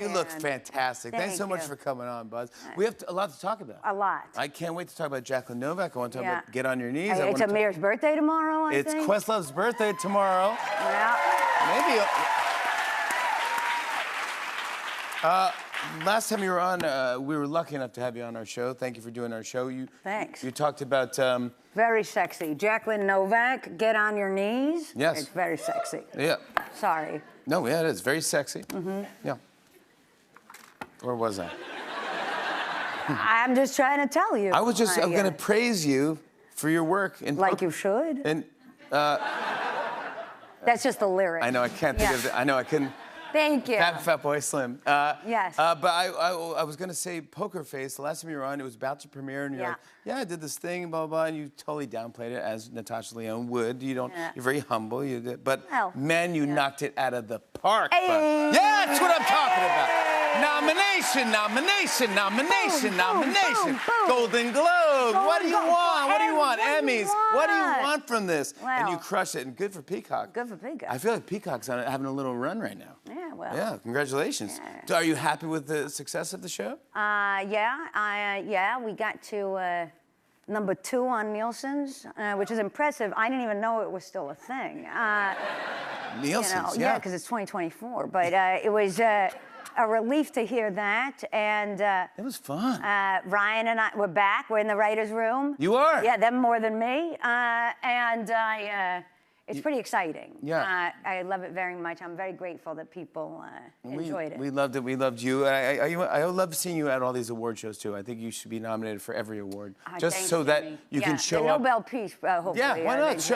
You look fantastic. Thanks so much for coming on, Buzz. We have a lot to talk about. A lot. I can't wait to talk about Jacqueline Novak. I want to talk about Get on Your Knees. It's Amir's birthday tomorrow, I think. It's Questlove's birthday tomorrow. Yeah. Maybe. Last time you were on, we were lucky enough to have you on our show. Thank you for doing our show. Thanks. You talked about... very sexy. Jacqueline Novak, Get on Your Knees. Yes. It's very sexy. Yeah. Sorry. No, yeah, it is. Very sexy. Mm-hmm. Yeah. Where was I? I'm just trying to tell you. I'm going to praise you for your work. Like you should. And, that's just the lyric. I know, I can't think of it. I know, I couldn't... Thank you. Fat Boy Slim. Yes. But I was going to say Poker Face. The last time you were on, it was about to premiere, and you're like, yeah, I did this thing, blah, blah, and you totally downplayed it, as Natasha Lyonne would. You don't, you're very humble. You did, but, man, you knocked it out of the park. Hey. Yeah, that's what I'm talking about. Nomination. Boom. Golden Globe. What do you want? What do you want? What do Emmys. you want? What do you want from this? Well, and you crushed it, and good for Peacock. Good for Peacock. I feel like Peacock's having a little run right now. Yeah, well. Yeah, congratulations. Yeah. So are you happy with the success of the show? Yeah, we got to number 2 on Nielsen's, which is impressive. I didn't even know it was still a thing. Nielsen's, yeah, because it's 2024. But it was a relief to hear that, and it was fun. Ryan and I, we're back. We're in the writers' room. You are? Yeah, them more than me, it's pretty exciting. Yeah. I love it very much. I'm very grateful that people enjoyed it. We loved it. We loved you. I love seeing you at all these award shows, too. I think you should be nominated for every award. Just so that you can show up. The Nobel Peace, hopefully. Yeah, why not? If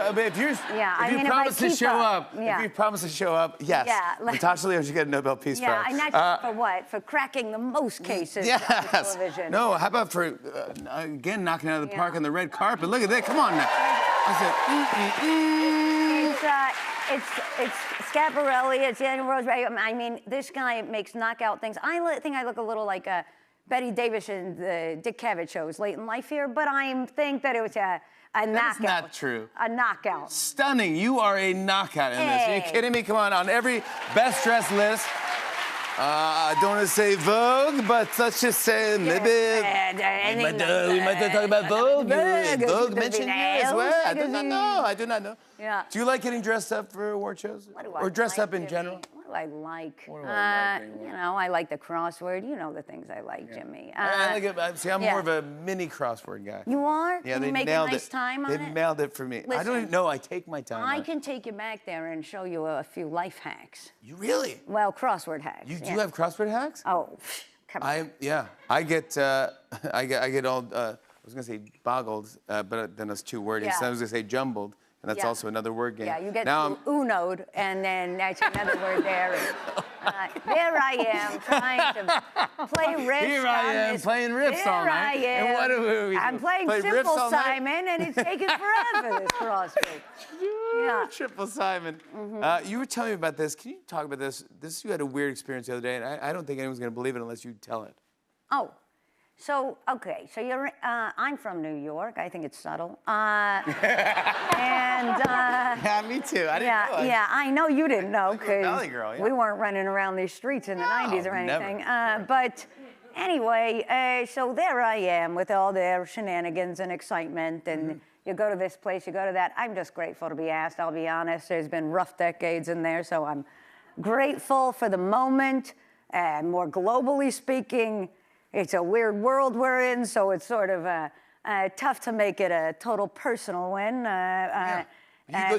you promise to show up, if you promise to show up, yes. Yeah. Natasha Lyonne should get a Nobel Peace Prize. Yeah, and not for what? For cracking the most cases on television. No, how about for, again, knocking out of the park on the red carpet? Look at that. Come on now. I said, It's Schiaparelli, it's Daniel Rose. I mean, this guy makes knockout things. I think I look a little like Betty Davis in the Dick Cavett shows late in life here, but I think that it was a knockout. That's not true. A knockout. Stunning. You are a knockout in this. Are you kidding me? Come on every best dressed list. I don't want to say Vogue, but let's just say maybe we might talk about Vogue. Vogue mentioned you as well. I do not know. Yeah. Do you like getting dressed up for award shows? Or dressed up in general? What do I like? What do I like? You know, I like the crossword. You know the things I like, Jimmy. See, I'm more of a mini crossword guy. You are? Yeah, Can they you make nailed a nice time on They it? nailed it for me. Listen, I don't even know. I take my time. I can take you back there and show you a few life hacks. You really? Well, crossword hacks. You have crossword hacks? Oh, come on. I get all. I was gonna say boggled, but then it's too wordy. So I was gonna say jumbled. And that's also another word game. Yeah, you get uno'd, and then that's another word there. There I am trying to play riffs. Here I am playing riffs all night. Here I am. And what are we I'm playing Simple Simon, and it's taking forever, this crossword. Yeah. Triple Simon. You were telling me about this. Can you talk about this? You had a weird experience the other day, and I don't think anyone's going to believe it unless you tell it. Oh. So, okay, so I'm from New York. I think it's subtle. Yeah, me too. I didn't know. Yeah, I know you didn't know because we yeah. weren't running around these streets in the 90s or anything. Never. But anyway, so there I am with all their shenanigans and excitement, and you go to this place, you go to that. I'm just grateful to be asked, I'll be honest. There's been rough decades in there, so I'm grateful for the moment. More globally speaking, it's a weird world we're in, so it's sort of tough to make it a total personal win.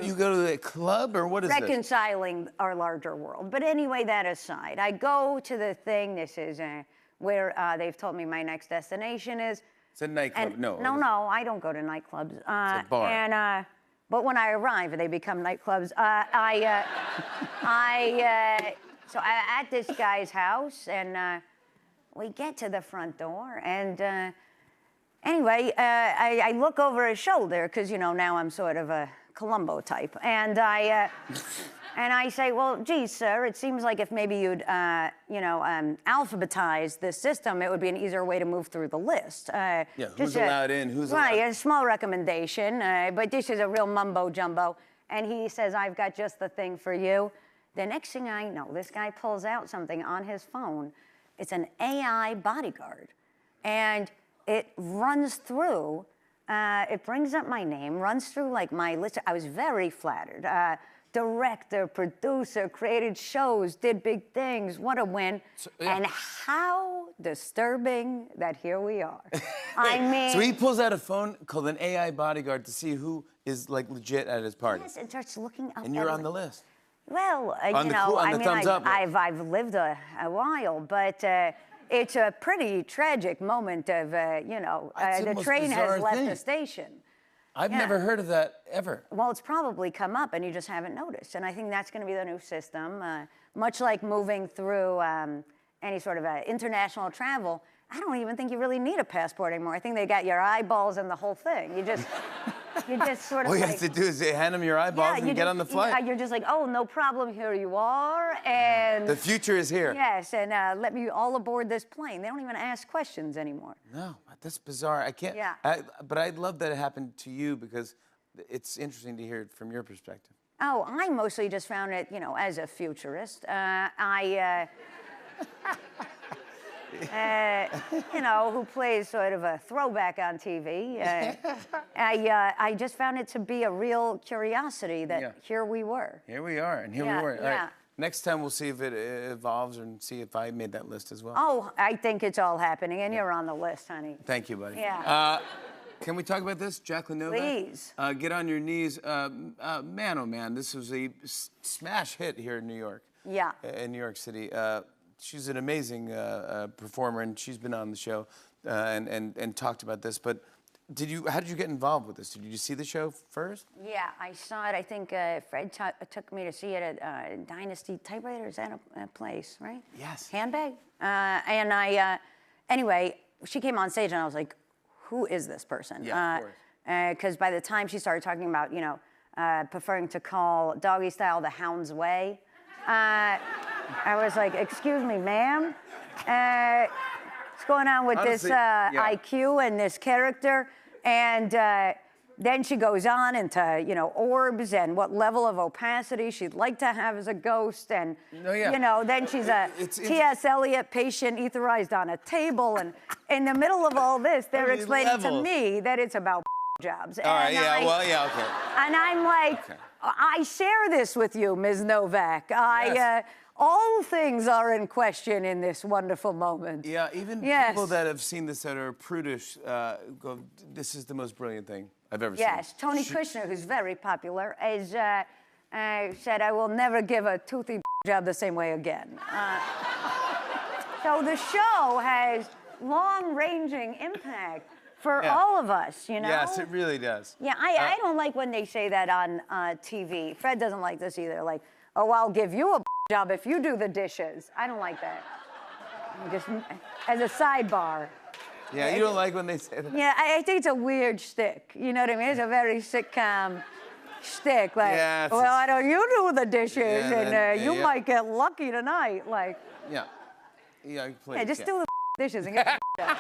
You go to the club, or what is this? Reconciling our larger world. But anyway, that aside, I go to the thing. This is where they've told me my next destination is. It's a nightclub. No, I don't go to nightclubs. It's a bar. But when I arrive, they become nightclubs. So I'm at this guy's house, and we get to the front door, and anyway, I look over his shoulder, because, you know, now I'm sort of a Columbo type, and I say, well, geez, sir, it seems like if maybe you'd, alphabetize this system, it would be an easier way to move through the list. Who's allowed in, who's allowed Right, a small recommendation, but this is a real mumbo-jumbo, and he says, I've got just the thing for you. The next thing I know, this guy pulls out something on his phone. It's an AI bodyguard. And it runs through, it brings up my name, runs through like my list. I was very flattered. Director, producer, created shows, did big things. What a win. So, yeah. And how disturbing that here we are. I mean. So he pulls out a phone called an AI bodyguard to see who is like legit at his party. Yes, and starts looking up. And you're on the list. Well, you know, I mean, I've lived a while, but it's a pretty tragic moment of, you know, the train has left the station. I've never heard of that ever. Well, it's probably come up and you just haven't noticed. And I think that's going to be the new system. Much like moving through any sort of international travel, I don't even think you really need a passport anymore. I think they got your eyeballs and the whole thing. You just sort of. All you have to do is hand them your eyeballs and get on the flight. You're just like, oh, no problem, here you are, and. The future is here. Yes, and let me all aboard this plane. They don't even ask questions anymore. No, that's bizarre. I can't. Yeah. But I'd love that it happened to you because it's interesting to hear it from your perspective. Oh, I mostly just found it, you know, as a futurist. You know, who plays sort of a throwback on TV. I just found it to be a real curiosity that here we were. Here we are, and here we were. All right. Next time we'll see if it evolves and see if I made that list as well. Oh, I think it's all happening, and you're on the list, honey. Thank you, buddy. Yeah. Can we talk about this, Jacqueline Novak? Please. Get on your knees. Man, oh man, this was a smash hit here in New York. Yeah. In New York City. She's an amazing performer, and she's been on the show and talked about this. But how did you get involved with this? Did you see the show first? Yeah, I saw it. I think Fred took me to see it at Dynasty Typewriter. Is that a place, right? Yes. Handbag. And I, anyway, she came on stage, and I was like, who is this person? Yeah, of course. Because by the time she started talking about, you know, preferring to call Doggy Style the Hound's Way, I was like, excuse me, ma'am? What's going on with this IQ and this character? And then she goes on into, you know, orbs and what level of opacity she'd like to have as a ghost. And, you know, then she's a T.S. Eliot patient etherized on a table. And in the middle of all this, they're explaining to me that it's about jobs. All right, okay. And I'm like, I share this with you, Ms. Novak. All things are in question in this wonderful moment. Yeah, even people that have seen this that are prudish go, this is the most brilliant thing I've ever seen. Yes, Tony Kushner, who's very popular, is, said, I will never give a toothy job the same way again. So the show has long-ranging impact for all of us, you know? Yes, it really does. Yeah, I don't like when they say that on TV. Fred doesn't like this either. Like, oh, I'll give you a job if you do the dishes. I don't like that. Just as a sidebar. Yeah, you don't like when they say that? Yeah, I think it's a weird shtick. You know what I mean? It's a very sitcom shtick. Like, well, why don't you do the dishes and you might get lucky tonight. Like. Yeah. Yeah, please. Yeah, just do the dishes and get the job.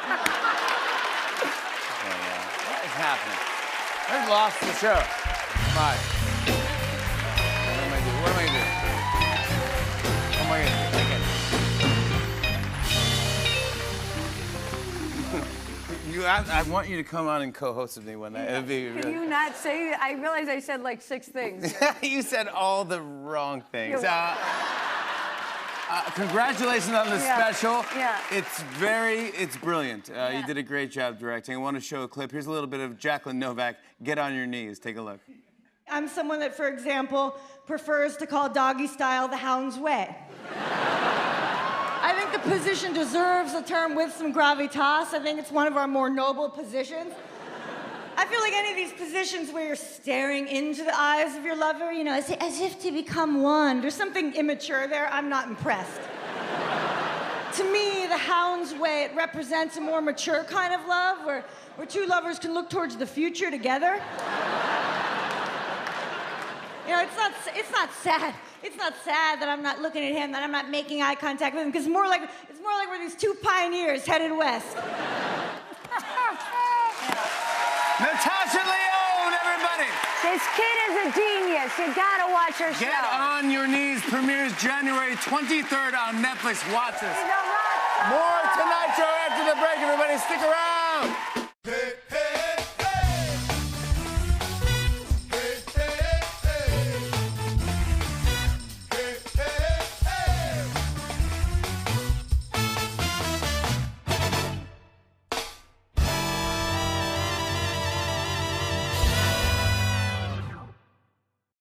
What is happening? I've lost the show. Bye. What am I doing? What am I going to do? I want you to come on and co-host with me one night. It'd be Can you not say? I realize I said like 6 things. You said all the wrong things. Congratulations on the special. Yeah. It's brilliant. You did a great job directing. I want to show a clip. Here's a little bit of Jacqueline Novak. Get on your knees. Take a look. I'm someone that, for example, prefers to call Doggy Style the Hound's Way. I think the position deserves a term with some gravitas. I think it's one of our more noble positions. I feel like any of these positions where you're staring into the eyes of your lover, you know, as if to become one. There's something immature there. I'm not impressed. To me, the Hound's Way, it represents a more mature kind of love where two lovers can look towards the future together. You know, it's not sad. It's not sad that I'm not looking at him, that I'm not making eye contact with him, because it's more like we're these two pioneers headed west. Natasha Lyonne, everybody! This kid is a genius. You gotta watch her show. Get on Your Knees premieres January 23rd on Netflix. Watch this. She's a rock star. More Tonight Show after the break, everybody. Stick around.